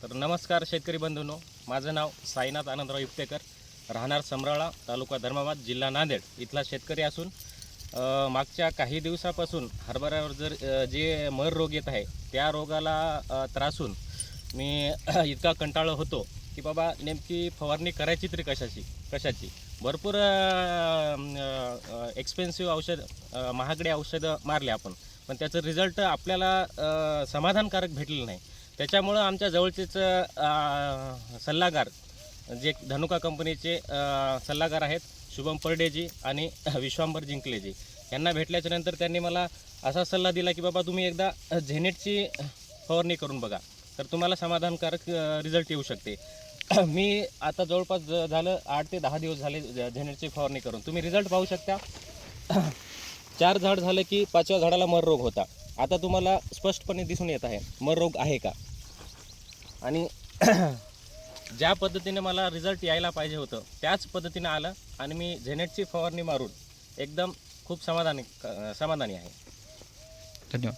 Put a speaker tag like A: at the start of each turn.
A: तर नमस्कार शेतकरी बंधूंनो, माझं नाव साईनाथ आनंदराव युक्तेकर, राहणार समराळा, तालुका धर्माबाद, जिल्हा नांदेड इथला शेतकरी असून मागच्या काही दिवसापासून हरभऱ्यावर जे मर रोग येत आहे त्या रोगाला त्रासून मी इतका कंटाळलो होतो की बाबा नेमकी फवारणी करायची तरी कशाची भरपूर एक्सपेन्सिव्ह औषध महागडे औषधं मारले आपण, पण त्याचं रिझल्ट आपल्याला समाधानकारक भेटलेलं नाही. त्याच्यामुळं आमच्या जवळचेच सल्लागार जे धनुका कंपनीचे सल्लागार आहेत, शुभम परडेजी आणि विश्वांबर जिंकलेजी, यांना भेटल्याच्यानंतर त्यांनी मला असा सल्ला दिला की बाबा तुम्ही एकदा झेनेटची फवारणी करून बघा, तर तुम्हाला समाधानकारक रिझल्ट येऊ शकते. मी आता जवळपास झालं 8 ते 10 दिवस झाले झेनेटची फवारणी करून. तुम्ही रिझल्ट पाहू शकता. 4 झाड झालं की 5व्या झाडाला मर रोग होता. आता तुम्हाला स्पष्टपणे दिसून येत आहे मर रोग आहे का. आणि ज्या पद्धतीने मला रिझल्ट यायला पाहिजे होतं त्याच पद्धतीने आलं आणि मी झेनेटची फवारणी मारून एकदम खूप समाधानी आहे.
B: धन्यवाद.